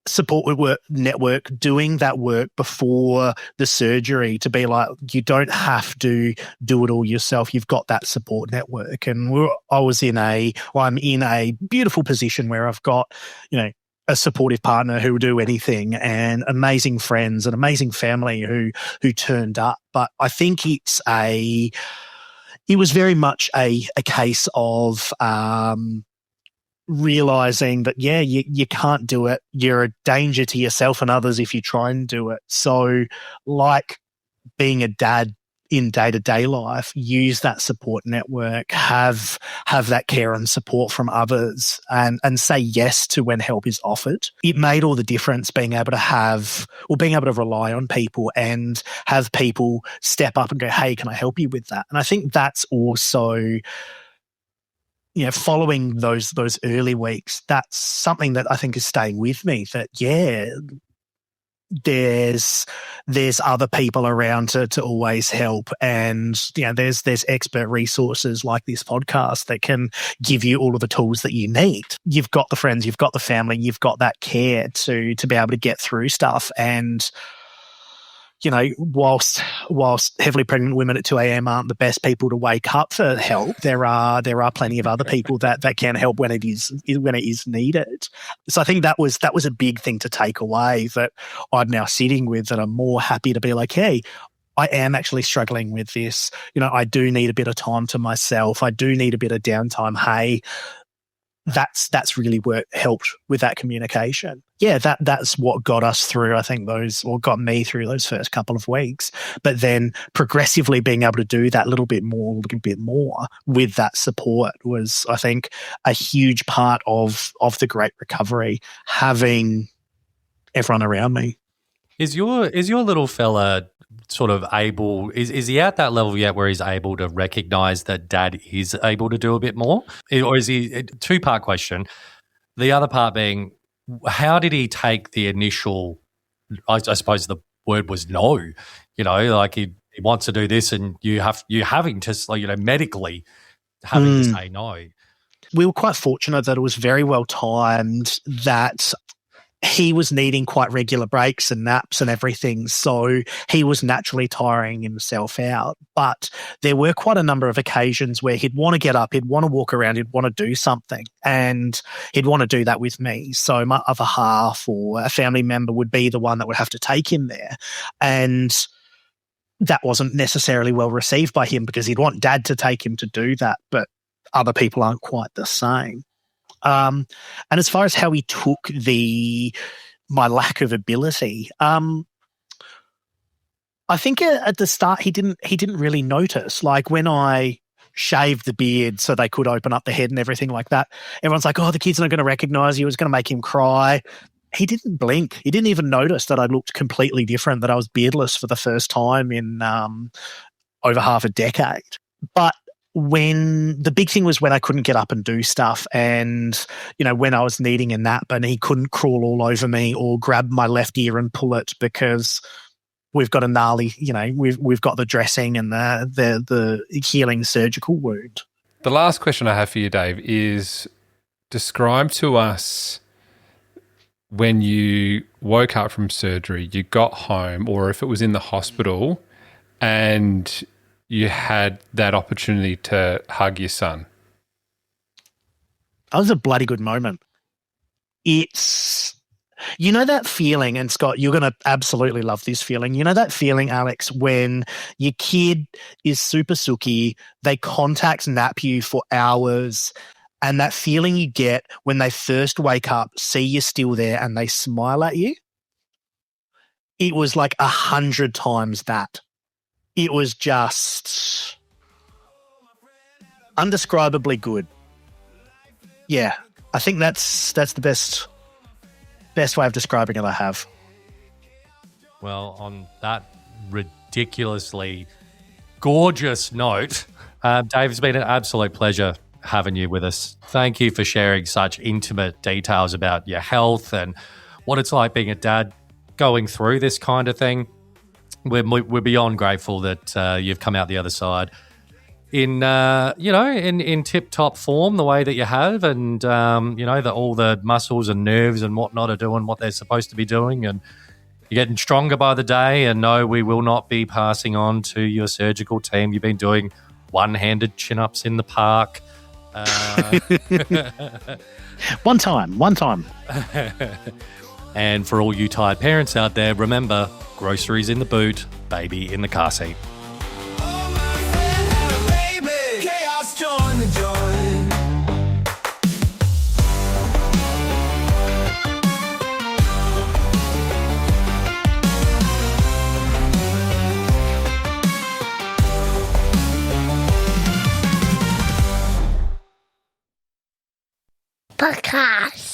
support network, doing that work before the surgery to be like, you don't have to do it all yourself. You've got that support network. And I'm in a beautiful position where I've got, a supportive partner who will do anything, and amazing friends and amazing family who turned up. But I think it was very much a case of, realizing that, you can't do it. You're a danger to yourself and others if you try and do it. So like being a dad in day-to-day life, use that support network, have that care and support from others, and say yes to when help is offered. It made all the difference being able to rely on people and have people step up and go, hey, can I help you with that? And I think that's also, following those early weeks, that's something that I think is staying with me, that, there's other people around to always help. And, there's expert resources like this podcast that can give you all of the tools that you need. You've got the friends, you've got the family, you've got that care to be able to get through stuff. And, whilst heavily pregnant women at 2 a.m. aren't the best people to wake up for help, there are plenty of other people that can help when it is needed. So I think that was a big thing to take away, that I'm now sitting with, that I'm more happy to be like, hey, I am actually struggling with this. I do need a bit of time to myself. I do need a bit of downtime. Hey, that's really helped with that communication. Yeah, that's what got us through, I think, got me through those first couple of weeks. But then progressively being able to do that little bit more with that support was, I think, a huge part of the great recovery, having everyone around me. Is your little fella sort of able, is he at that level yet where he's able to recognize that dad is able to do a bit more? Or is he, two-part question, the other part being, how did he take the initial, I suppose the word was no, like he wants to do this and you're having to, medically having to say no. We were quite fortunate that it was very well timed, that he was needing quite regular breaks and naps and everything, so he was naturally tiring himself out. But there were quite a number of occasions where he'd want to get up, he'd want to walk around, he'd want to do something, and he'd want to do that with me. So my other half or a family member would be the one that would have to take him there. And that wasn't necessarily well received by him, because he'd want dad to take him to do that, but other people aren't quite the same. And as far as how he took my lack of ability, I think at the start he didn't really notice. Like when I shaved the beard so they could open up the head and everything like that, everyone's like, "Oh, the kid's not going to recognize you. It's going to make him cry." He didn't blink. He didn't even notice that I looked completely different, that I was beardless for the first time in over half a decade. But when the big thing was when I couldn't get up and do stuff, and when I was needing a nap and he couldn't crawl all over me or grab my left ear and pull it, because we've got a gnarly, we've got the dressing and the healing surgical wound. The last question I have for you, Dave, is describe to us when you woke up from surgery, you got home, or if it was in the hospital, and you had that opportunity to hug your son. That was a bloody good moment. It's, that feeling, and Scott, you're going to absolutely love this feeling. That feeling, Alex, when your kid is super sooky, they contact nap you for hours, And that feeling you get when they first wake up, see you're still there, and they smile at you, it was like 100 times that. It was just undescribably good. Yeah, I think that's the best way of describing it I have. Well, on that ridiculously gorgeous note, Dave, it's been an absolute pleasure having you with us. Thank you for sharing such intimate details about your health and what it's like being a dad going through this kind of thing. We're beyond grateful that you've come out the other side in in tip-top form the way that you have, and that all the muscles and nerves and whatnot are doing what they're supposed to be doing, and you're getting stronger by the day. And no, we will not be passing on to your surgical team. You've been doing one-handed chin-ups in the park. One time. And for all you tired parents out there, remember, groceries in the boot, baby in the car seat. Oh, my friend had a baby. Chaos joined the joy. Podcast.